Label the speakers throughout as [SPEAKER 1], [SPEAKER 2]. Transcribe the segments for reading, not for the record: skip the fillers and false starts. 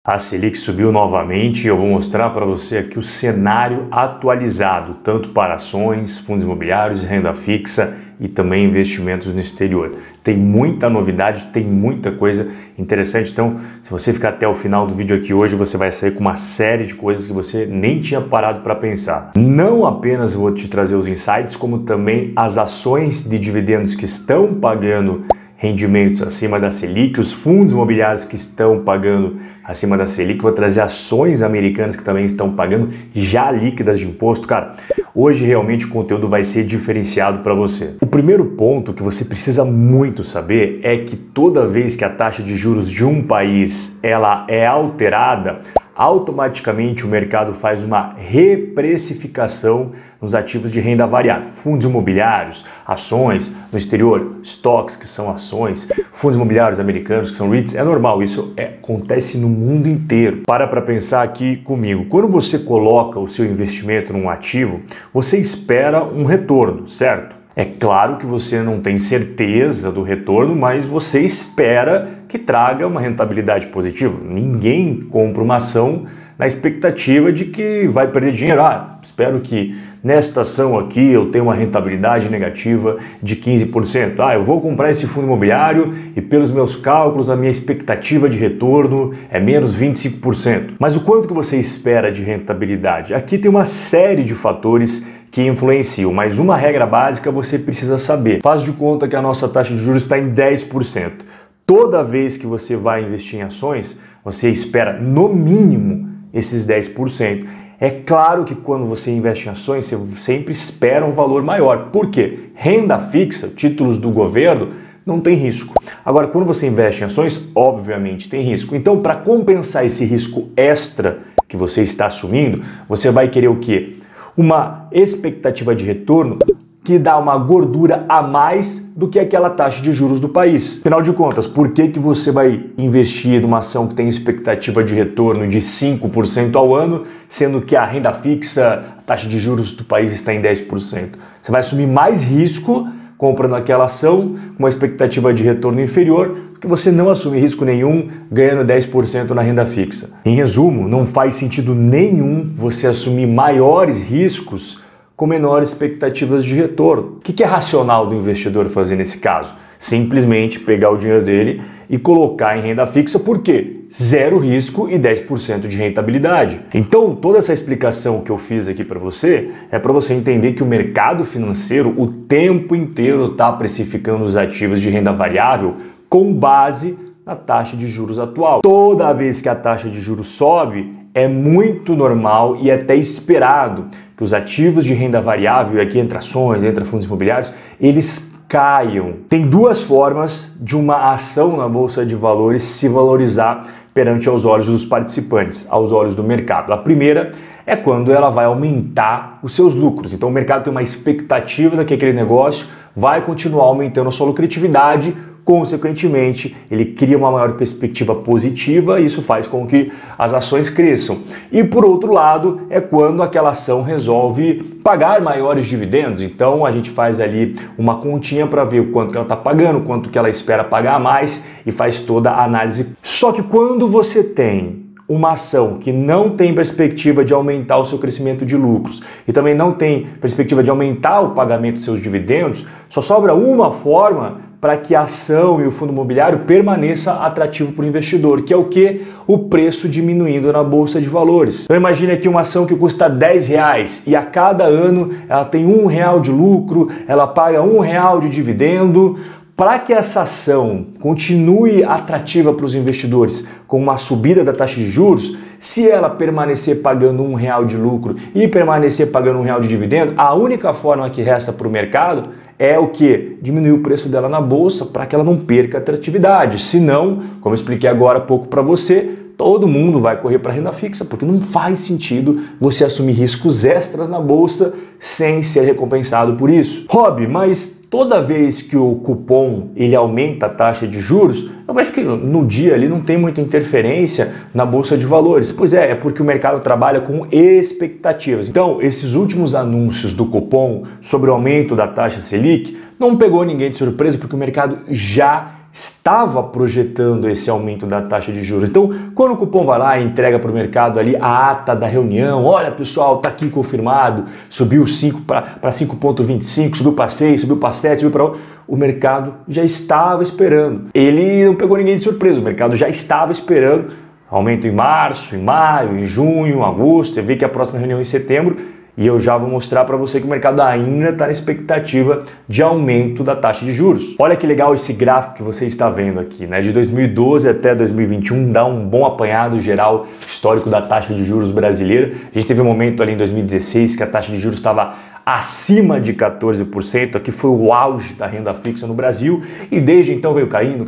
[SPEAKER 1] A Selic subiu novamente e eu vou mostrar para você aqui o cenário atualizado, tanto para ações, fundos imobiliários, renda fixa e também investimentos no exterior. Tem muita novidade, tem muita coisa interessante, então se você ficar até o final do vídeo aqui hoje, você vai sair com uma série de coisas que você nem tinha parado para pensar. Não apenas vou te trazer os insights, como também as ações de dividendos que estão pagando rendimentos acima da Selic, os fundos imobiliários que estão pagando acima da Selic, vou trazer ações americanas que também estão pagando já líquidas de imposto. Cara, hoje realmente o conteúdo vai ser diferenciado para você. O primeiro ponto que você precisa muito saber é que toda vez que a taxa de juros de um país ela é alterada, automaticamente o mercado faz uma reprecificação nos ativos de renda variável, fundos imobiliários, ações no exterior, stocks que são ações, fundos imobiliários americanos que são REITs, é normal, isso acontece no mundo inteiro. Para pensar aqui comigo, quando você coloca o seu investimento num ativo, você espera um retorno, certo? É claro que você não tem certeza do retorno, mas você espera que traga uma rentabilidade positiva. Ninguém compra uma ação na expectativa de que vai perder dinheiro. Espero que nesta ação aqui eu tenha uma rentabilidade negativa de 15%. Eu vou comprar esse fundo imobiliário e pelos meus cálculos a minha expectativa de retorno é menos 25%. Mas o quanto que você espera de rentabilidade? Aqui tem uma série de fatores que influenciam, mas uma regra básica você precisa saber. Faz de conta que a nossa taxa de juros está em 10%. Toda vez que você vai investir em ações, você espera no mínimo esses 10%. É claro que quando você investe em ações, você sempre espera um valor maior. Por quê? Renda fixa, títulos do governo, não tem risco. Agora, quando você investe em ações, obviamente tem risco. Então, para compensar esse risco extra que você está assumindo, você vai querer o quê? Uma expectativa de retorno que dá uma gordura a mais do que aquela taxa de juros do país. Afinal de contas, por que você vai investir numa ação que tem expectativa de retorno de 5% ao ano, sendo que a renda fixa, a taxa de juros do país está em 10%? Você vai assumir mais risco comprando aquela ação com uma expectativa de retorno inferior, porque você não assume risco nenhum ganhando 10% na renda fixa. Em resumo, não faz sentido nenhum você assumir maiores riscos com menores expectativas de retorno. O que é racional do investidor fazer nesse caso? Simplesmente pegar o dinheiro dele e colocar em renda fixa, por quê? 0 risco e 10% de rentabilidade. Então, toda essa explicação que eu fiz aqui para você é para você entender que o mercado financeiro o tempo inteiro está precificando os ativos de renda variável com base na taxa de juros atual. Toda vez que a taxa de juros sobe, é muito normal e até esperado que os ativos de renda variável, e aqui entre ações, entre fundos imobiliários, eles caiam. Tem duas formas de uma ação na Bolsa de Valores se valorizar perante aos olhos dos participantes, aos olhos do mercado. A primeira é quando ela vai aumentar os seus lucros. Então o mercado tem uma expectativa de que aquele negócio vai continuar aumentando a sua lucratividade, consequentemente, ele cria uma maior perspectiva positiva e isso faz com que as ações cresçam. E por outro lado, é quando aquela ação resolve pagar maiores dividendos. Então a gente faz ali uma continha para ver o quanto que ela está pagando, quanto que ela espera pagar mais e faz toda a análise. Só que quando você tem uma ação que não tem perspectiva de aumentar o seu crescimento de lucros e também não tem perspectiva de aumentar o pagamento dos seus dividendos, só sobra uma forma para que a ação e o fundo imobiliário permaneça atrativo para o investidor, que é o que? O preço diminuindo na Bolsa de Valores. Então imagine aqui uma ação que custa R$10 e a cada ano ela tem R$1 de lucro, ela paga R$1 de dividendo. Para que essa ação continue atrativa para os investidores com uma subida da taxa de juros, se ela permanecer pagando R$1 de lucro e permanecer pagando R$1 de dividendo, a única forma que resta para o mercado é o que? Diminuir o preço dela na bolsa para que ela não perca atratividade. Senão, como eu expliquei agora há pouco para você, todo mundo vai correr para a renda fixa, porque não faz sentido você assumir riscos extras na bolsa sem ser recompensado por isso. Rob, mas toda vez que o cupom ele aumenta a taxa de juros, eu acho que no dia ali não tem muita interferência na Bolsa de Valores. Pois é porque o mercado trabalha com expectativas. Então, esses últimos anúncios do cupom sobre o aumento da taxa Selic não pegou ninguém de surpresa, porque o mercado já estava projetando esse aumento da taxa de juros. Então, quando o cupom vai lá e entrega para o mercado ali a ata da reunião, olha pessoal, tá aqui confirmado, subiu 5 para 5,25, subiu para 6, subiu para 7, subiu para... O mercado já estava esperando. Ele não pegou ninguém de surpresa, o mercado já estava esperando aumento em março, em maio, em junho, agosto. Você vê que a próxima reunião é em setembro. E eu já vou mostrar para você que o mercado ainda está na expectativa de aumento da taxa de juros. Olha que legal esse gráfico que você está vendo aqui, né? De 2012 até 2021, dá um bom apanhado geral histórico da taxa de juros brasileira. A gente teve um momento ali em 2016 que a taxa de juros estava acima de 14%, aqui foi o auge da renda fixa no Brasil, e desde então veio caindo,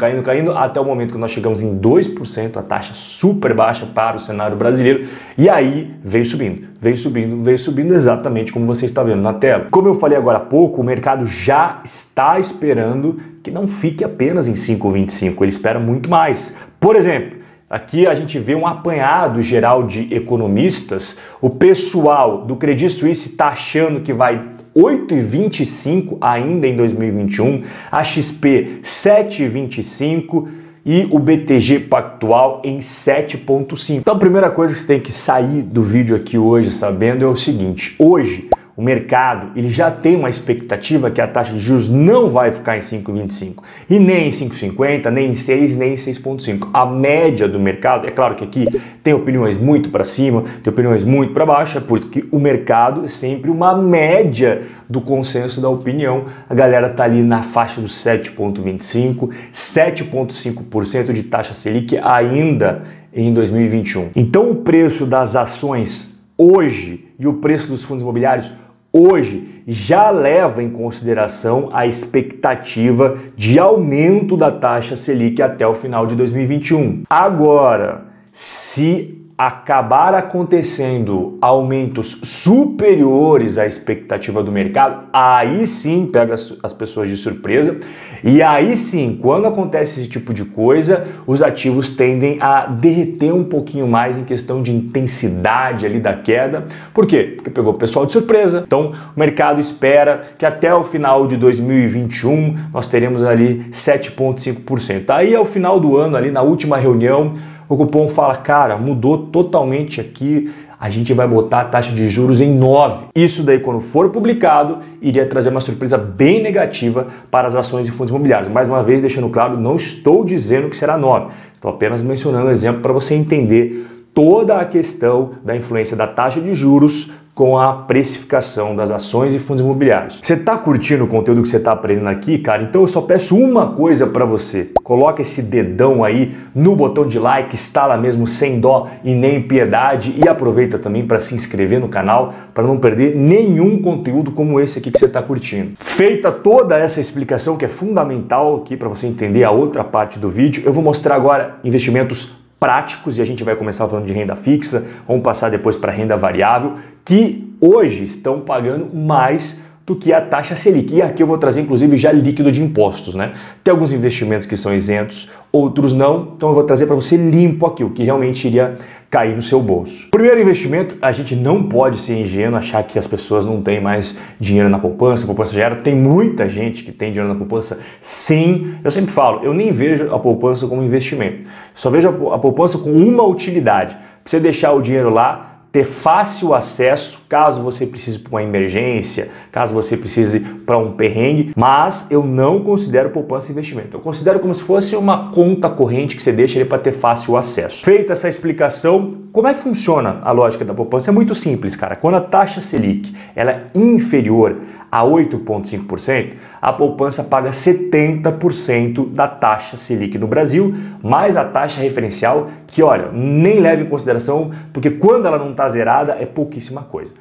[SPEAKER 1] até o momento que nós chegamos em 2%, a taxa super baixa para o cenário brasileiro, e aí veio subindo exatamente como você está vendo na tela. Como eu falei agora há pouco, o mercado já está esperando que não fique apenas em 5,25, ele espera muito mais. Por exemplo, aqui a gente vê um apanhado geral de economistas. O pessoal do Credit Suisse está achando que vai 8,25 ainda em 2021, a XP 7,25 e o BTG Pactual em 7,5. Então a primeira coisa que você tem que sair do vídeo aqui hoje sabendo é o seguinte: hoje o mercado ele já tem uma expectativa que a taxa de juros não vai ficar em 5,25 e nem em 5,50, nem em 6, nem em 6,5. A média do mercado, é claro que aqui tem opiniões muito para cima, tem opiniões muito para baixo, é por isso que o mercado é sempre uma média do consenso da opinião. A galera tá ali na faixa dos 7,25, 7,5% de taxa Selic ainda em 2021. Então o preço das ações hoje e o preço dos fundos imobiliários hoje já leva em consideração a expectativa de aumento da taxa Selic até o final de 2021. Agora, se acabar acontecendo aumentos superiores à expectativa do mercado, aí sim pega as pessoas de surpresa, e aí sim, quando acontece esse tipo de coisa, os ativos tendem a derreter um pouquinho mais em questão de intensidade ali da queda. Por quê? Porque pegou o pessoal de surpresa. Então o mercado espera que até o final de 2021 nós teremos ali 7,5%. Aí ao final do ano, ali na última reunião, o cupom fala, cara, mudou totalmente aqui, a gente vai botar a taxa de juros em 9. Isso daí, quando for publicado, iria trazer uma surpresa bem negativa para as ações e fundos imobiliários. Mais uma vez, deixando claro, não estou dizendo que será 9. Estou apenas mencionando um exemplo para você entender toda a questão da influência da taxa de juros com a precificação das ações e fundos imobiliários. Você está curtindo o conteúdo que você está aprendendo aqui, cara? Então eu só peço uma coisa para você. Coloca esse dedão aí no botão de like, instala mesmo sem dó e nem piedade, e aproveita também para se inscrever no canal para não perder nenhum conteúdo como esse aqui que você está curtindo. Feita toda essa explicação que é fundamental aqui para você entender a outra parte do vídeo, eu vou mostrar agora investimentos práticos, e a gente vai começar falando de renda fixa, vamos passar depois para renda variável, que hoje estão pagando mais do que a taxa Selic. E aqui eu vou trazer inclusive já líquido de impostos, né? Tem alguns investimentos que são isentos, outros não, então eu vou trazer para você limpo aqui, o que realmente iria cair no seu bolso. Primeiro investimento, a gente não pode ser ingênuo, achar que as pessoas não têm mais dinheiro na poupança, a poupança já era, tem muita gente que tem dinheiro na poupança, sim. Eu sempre falo, eu nem vejo a poupança como investimento, só vejo a poupança com uma utilidade, para você deixar o dinheiro lá, ter fácil acesso caso você precise para uma emergência, caso você precise para um perrengue, mas eu não considero poupança investimento. Eu considero como se fosse uma conta corrente que você deixa ali para ter fácil acesso. Feita essa explicação, como é que funciona a lógica da poupança? É muito simples, cara. Quando a taxa Selic ela é inferior a 8,5%, a poupança paga 70% da taxa Selic no Brasil, mais a taxa referencial, que olha, nem leva em consideração, porque quando ela não está zerada é pouquíssima coisa.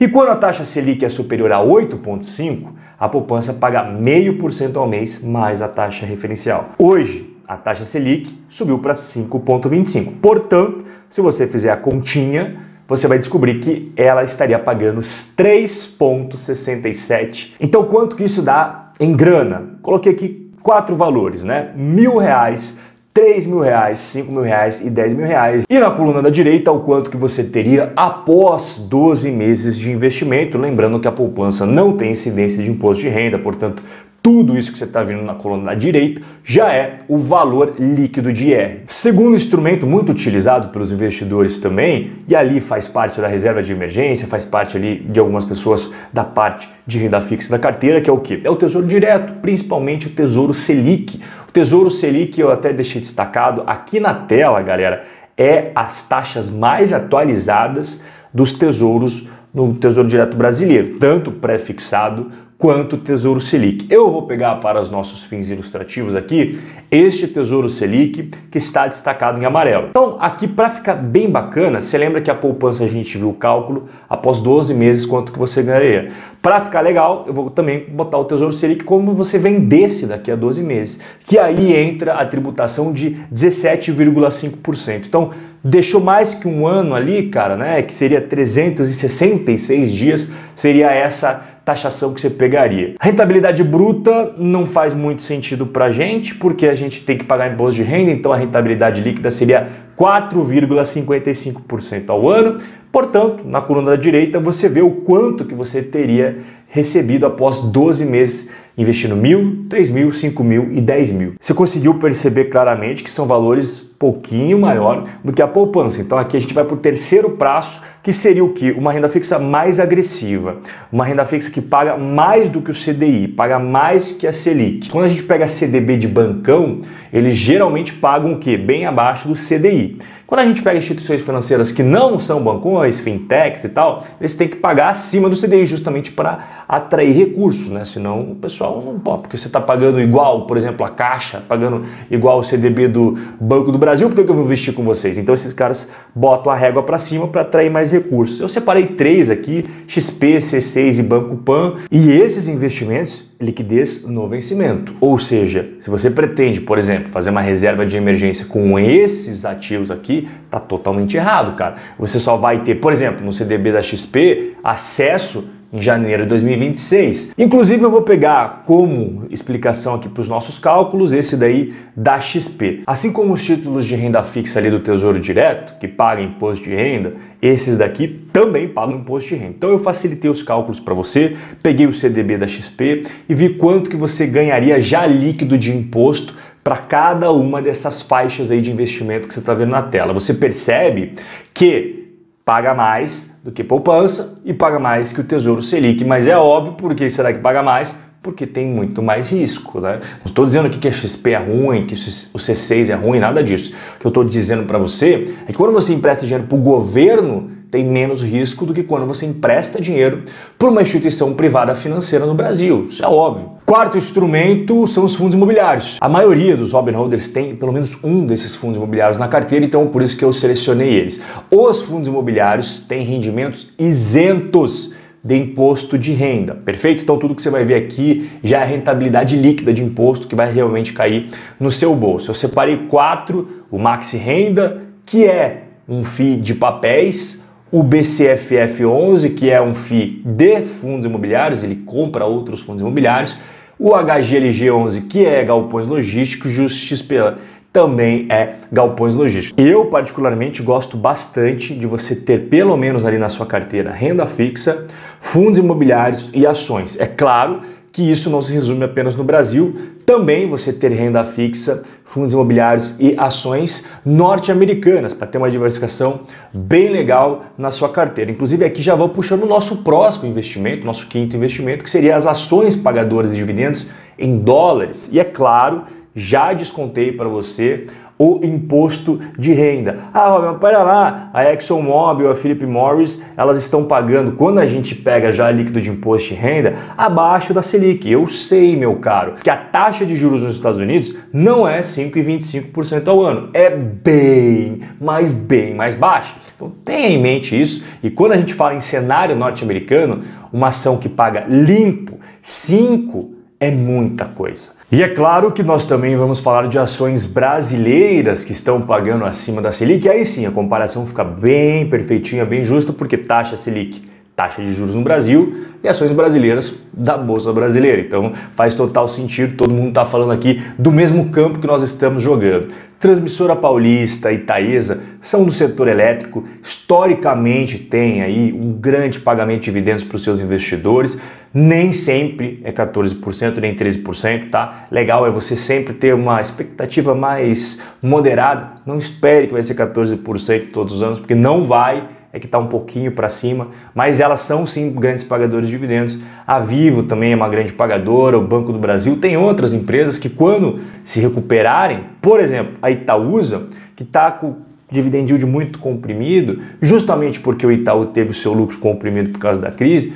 [SPEAKER 1] E quando a taxa Selic é superior a 8,5%, a poupança paga 0,5% ao mês mais a taxa referencial. Hoje, a taxa Selic subiu para 5,25%. Portanto, se você fizer a continha, você vai descobrir que ela estaria pagando 3,67%. Então, quanto que isso dá em grana? Coloquei aqui 4 valores, né? R$1.000, R$3.000, R$5.000 e R$10.000. E na coluna da direita, o quanto que você teria após 12 meses de investimento. Lembrando que a poupança não tem incidência de imposto de renda, portanto, tudo isso que você está vendo na coluna da direita já é o valor líquido de IR. Segundo instrumento muito utilizado pelos investidores também, e ali faz parte da reserva de emergência, faz parte ali de algumas pessoas da parte de renda fixa da carteira, que é o quê? É o Tesouro Direto, principalmente o Tesouro Selic. O Tesouro Selic eu até deixei destacado aqui na tela, galera, é as taxas mais atualizadas dos tesouros no Tesouro Direto brasileiro, tanto pré-fixado quanto o Tesouro Selic. Eu vou pegar para os nossos fins ilustrativos aqui este Tesouro Selic que está destacado em amarelo. Então aqui para ficar bem bacana, você lembra que a poupança a gente viu o cálculo após 12 meses quanto que você ganharia. Para ficar legal, eu vou também botar o Tesouro Selic como você vendesse daqui a 12 meses, que aí entra a tributação de 17,5%. Então deixou mais que um ano ali, cara, né, que seria 366 dias, seria essa taxação que você pegaria. A rentabilidade bruta não faz muito sentido pra gente, porque a gente tem que pagar imposto de renda, então a rentabilidade líquida seria 4,55% ao ano. Portanto, na coluna da direita você vê o quanto que você teria recebido após 12 meses investindo 1.000, 3.000, 5.000 e 10.000. Você conseguiu perceber claramente que são valores pouquinho maior do que a poupança. Então aqui a gente vai para o terceiro prazo, que seria o quê? Uma renda fixa mais agressiva. Uma renda fixa que paga mais do que o CDI, paga mais que a Selic. Quando a gente pega CDB de bancão, eles geralmente pagam o quê? Bem abaixo do CDI. Quando a gente pega instituições financeiras que não são bancões, fintechs e tal, eles têm que pagar acima do CDI justamente para atrair recursos, né? Senão o pessoal não pode, porque você está pagando igual, por exemplo, a Caixa, pagando igual o CDB do Banco do Brasil, por que eu vou investir com vocês? Então esses caras botam a régua para cima para atrair mais recursos. Eu separei 3 aqui, XP, C6 e Banco Pan, e esses investimentos, liquidez no vencimento. Ou seja, se você pretende, por exemplo, fazer uma reserva de emergência com esses ativos aqui, tá totalmente errado, cara. Você só vai ter, por exemplo, no CDB da XP, acesso em janeiro de 2026. Inclusive eu vou pegar como explicação aqui para os nossos cálculos esse daí da XP. Assim como os títulos de renda fixa ali do Tesouro Direto, que pagam imposto de renda, esses daqui também pagam imposto de renda. Então eu facilitei os cálculos para você, peguei o CDB da XP e vi quanto que você ganharia já líquido de imposto para cada uma dessas faixas aí de investimento que você está vendo na tela. Você percebe que paga mais do que poupança e paga mais que o Tesouro Selic, mas é óbvio, por que será que paga mais? Porque tem muito mais risco, né? Não estou dizendo aqui que a XP é ruim, que o C6 é ruim, nada disso. O que eu estou dizendo para você é que quando você empresta dinheiro para o governo, tem menos risco do que quando você empresta dinheiro para uma instituição privada financeira no Brasil. Isso é óbvio. Quarto instrumento são os fundos imobiliários. A maioria dos Robin Holders tem pelo menos um desses fundos imobiliários na carteira, então por isso que eu selecionei eles. Os fundos imobiliários têm rendimentos isentos de imposto de renda, perfeito? Então tudo que você vai ver aqui já é a rentabilidade líquida de imposto que vai realmente cair no seu bolso. Eu separei 4, o Maxi Renda, que é um FII de papéis, o BCFF11, que é um FII de fundos imobiliários, ele compra outros fundos imobiliários, o HGLG11, que é galpões logísticos, e o XP também é galpões logísticos. Eu particularmente gosto bastante de você ter pelo menos ali na sua carteira renda fixa, fundos imobiliários e ações. É claro que isso não se resume apenas no Brasil, também você ter renda fixa, fundos imobiliários e ações norte-americanas, para ter uma diversificação bem legal na sua carteira. Inclusive aqui já vou puxando o nosso próximo investimento, nosso quinto investimento, que seria as ações pagadoras de dividendos em dólares. E é claro, já descontei para você o imposto de renda. Ah, Robin, para lá, a ExxonMobil, a Philip Morris, elas estão pagando, quando a gente pega já líquido de imposto de renda, abaixo da Selic. Eu sei, meu caro, que a taxa de juros nos Estados Unidos não é 5,25% ao ano, é bem mais baixa. Então tenha em mente isso, e quando a gente fala em cenário norte-americano, uma ação que paga limpo 5 é muita coisa. E é claro que nós também vamos falar de ações brasileiras que estão pagando acima da Selic, e aí sim a comparação fica bem perfeitinha, bem justa, porque taxa Selic taxa de juros no Brasil e ações brasileiras da Bolsa Brasileira. Então faz total sentido, todo mundo está falando aqui do mesmo campo que nós estamos jogando. Transmissora Paulista e Taesa são do setor elétrico, historicamente tem aí um grande pagamento de dividendos para os seus investidores, nem sempre é 14%, nem 13%, tá? Legal é você sempre ter uma expectativa mais moderada, não espere que vai ser 14% todos os anos, porque não vai, é que está um pouquinho para cima, mas elas são sim grandes pagadores de dividendos. A Vivo também é uma grande pagadora, o Banco do Brasil, tem outras empresas que quando se recuperarem, por exemplo, a Itaúsa, que está com dividend yield muito comprimido, justamente porque o Itaú teve o seu lucro comprimido por causa da crise,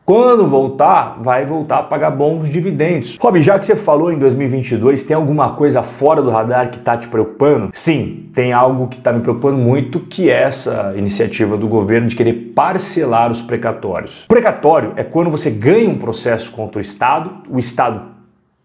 [SPEAKER 1] quando voltar, vai voltar a pagar bons dividendos. Rob, já que você falou em 2022, tem alguma coisa fora do radar que está te preocupando? Sim, tem algo que está me preocupando muito, que é essa iniciativa do governo de querer parcelar os precatórios. O precatório é quando você ganha um processo contra o Estado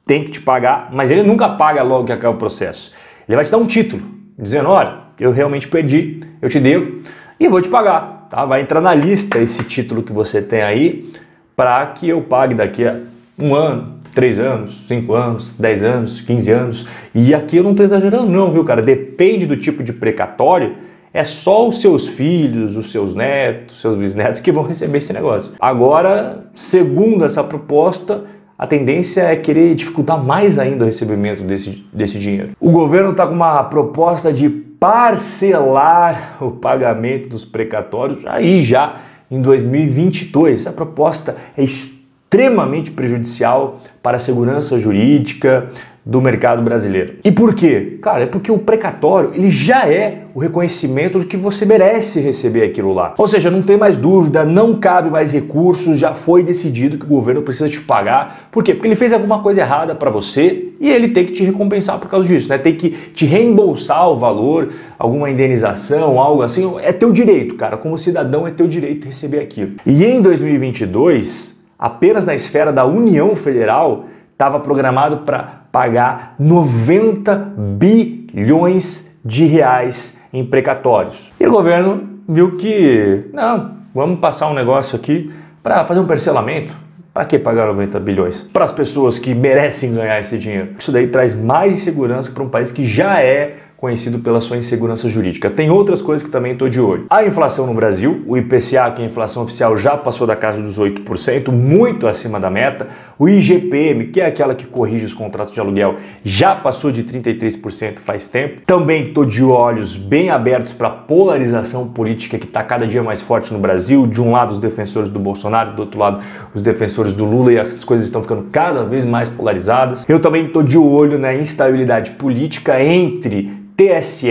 [SPEAKER 1] tem que te pagar, mas ele nunca paga logo que acaba o processo. Ele vai te dar um título, dizendo, olha, eu realmente perdi, eu te devo e vou te pagar. Tá? Vai entrar na lista esse título que você tem aí, para que eu pague daqui a 1 ano, 3 anos, 5 anos, 10 anos, 15 anos. E aqui eu não estou exagerando não, viu, cara? Depende do tipo de precatório, é só os seus filhos, os seus netos, os seus bisnetos que vão receber esse negócio. Agora, segundo essa proposta, a tendência é querer dificultar mais ainda o recebimento desse dinheiro. O governo está com uma proposta de parcelar o pagamento dos precatórios aí já em 2022. Essa proposta é extremamente prejudicial para a segurança jurídica do mercado brasileiro. E por quê? Cara, é porque o precatório ele já é o reconhecimento de que você merece receber aquilo lá. Ou seja, não tem mais dúvida, não cabe mais recursos, já foi decidido que o governo precisa te pagar. Por quê? Porque ele fez alguma coisa errada para você e ele tem que te recompensar por causa disso, né? Tem que te reembolsar o valor, alguma indenização, algo assim. É teu direito, cara. Como cidadão é teu direito receber aquilo. E em 2022, apenas na esfera da União Federal, estava programado para pagar 90 bilhões de reais em precatórios. E o governo viu que, não, vamos passar um negócio aqui para fazer um parcelamento. Para que pagar 90 bilhões? Para as pessoas que merecem ganhar esse dinheiro. Isso daí traz mais insegurança para um país que já é conhecido pela sua insegurança jurídica. Tem outras coisas que também estou de olho. A inflação no Brasil, o IPCA, que é a inflação oficial, já passou da casa dos 8%, muito acima da meta. O IGPM, que é aquela que corrige os contratos de aluguel, já passou de 33% faz tempo. Também estou de olhos bem abertos para a polarização política que está cada dia mais forte no Brasil. De um lado os defensores do Bolsonaro, do outro lado os defensores do Lula, e as coisas estão ficando cada vez mais polarizadas. Eu também estou de olho na instabilidade política entre TSE,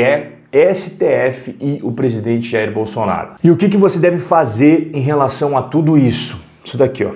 [SPEAKER 1] STF e o presidente Jair Bolsonaro. E o que você deve fazer em relação a tudo isso? Isso daqui, ó.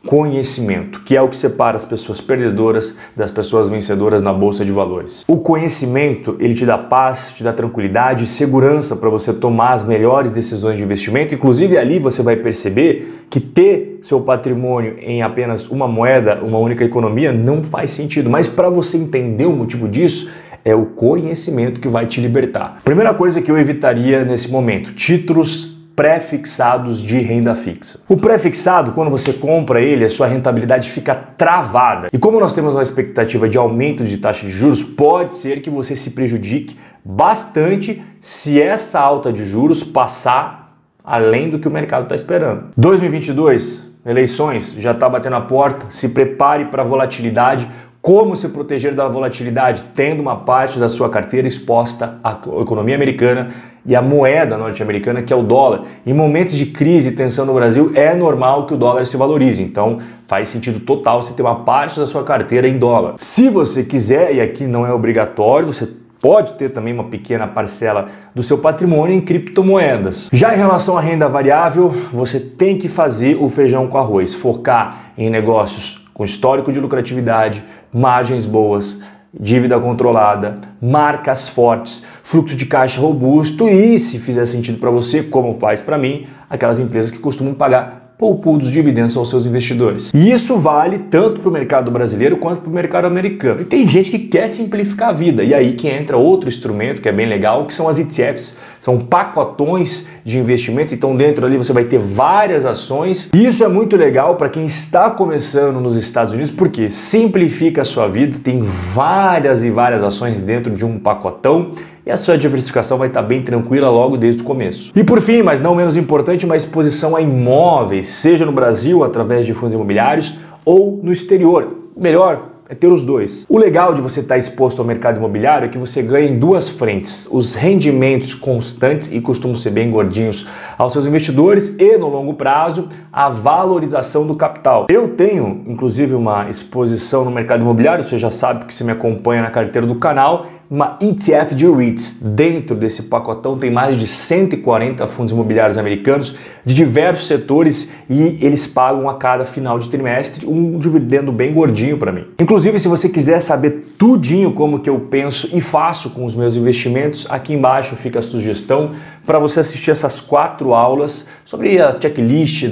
[SPEAKER 1] Conhecimento, que é o que separa as pessoas perdedoras das pessoas vencedoras na Bolsa de Valores. O conhecimento, ele te dá paz, te dá tranquilidade e segurança para você tomar as melhores decisões de investimento. Inclusive ali você vai perceber que ter seu patrimônio em apenas uma moeda, uma única economia, não faz sentido. Mas para você entender o motivo disso, é o conhecimento que vai te libertar. Primeira coisa que eu evitaria nesse momento, títulos pré-fixados de renda fixa. O pré-fixado, quando você compra ele, a sua rentabilidade fica travada. E como nós temos uma expectativa de aumento de taxa de juros, pode ser que você se prejudique bastante se essa alta de juros passar além do que o mercado está esperando. 2022, eleições, já está batendo a porta, se prepare para a volatilidade. Como se proteger da volatilidade? Tendo uma parte da sua carteira exposta à economia americana e à moeda norte-americana, que é o dólar. Em momentos de crise e tensão no Brasil, é normal que o dólar se valorize. Então, faz sentido total você ter uma parte da sua carteira em dólar. Se você quiser, e aqui não é obrigatório, você pode ter também uma pequena parcela do seu patrimônio em criptomoedas. Já em relação à renda variável, você tem que fazer o feijão com arroz, focar em negócios com histórico de lucratividade, margens boas, dívida controlada, marcas fortes, fluxo de caixa robusto e, se fizer sentido para você, como faz para mim, aquelas empresas que costumam pagar ou o pool dos dividendos aos seus investidores. E isso vale tanto para o mercado brasileiro quanto para o mercado americano. E tem gente que quer simplificar a vida, e aí que entra outro instrumento que é bem legal, que são as ETFs. São pacotões de investimentos, então dentro ali você vai ter várias ações. E isso é muito legal para quem está começando nos Estados Unidos, porque simplifica a sua vida, tem várias e várias ações dentro de um pacotão e a sua diversificação vai estar bem tranquila logo desde o começo. E por fim, mas não menos importante, uma exposição a imóveis, seja no Brasil através de fundos imobiliários ou no exterior. Melhor é ter os dois. O legal de você estar exposto ao mercado imobiliário é que você ganha em duas frentes: os rendimentos constantes, e costumam ser bem gordinhos, aos seus investidores, e no longo prazo, a valorização do capital. Eu tenho, inclusive, uma exposição no mercado imobiliário, você já sabe que você me acompanha na carteira do canal, uma ETF de REITs. Dentro desse pacotão tem mais de 140 fundos imobiliários americanos de diversos setores e eles pagam a cada final de trimestre um dividendo bem gordinho para mim. Inclusive, se você quiser saber tudinho como que eu penso e faço com os meus investimentos, aqui embaixo fica a sugestão para você assistir essas 4 aulas sobre a checklist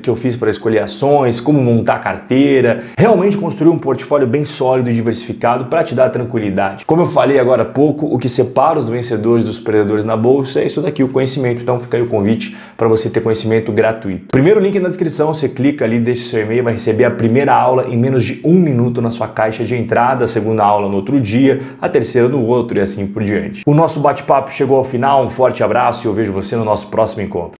[SPEAKER 1] que eu fiz para escolher ações, como montar a carteira, realmente construir um portfólio bem sólido e diversificado para te dar tranquilidade. Como eu falei agora há pouco, o que separa os vencedores dos perdedores na bolsa é isso daqui, o conhecimento. Então fica aí o convite para você ter conhecimento gratuito. Primeiro link na descrição, você clica ali, deixa seu e-mail, vai receber a primeira aula em menos de 1 minuto na sua caixa de entrada, a segunda aula no outro dia, a terceira no outro e assim por diante. O nosso bate-papo chegou ao final, um forte abraço e eu vejo você no nosso próximo encontro.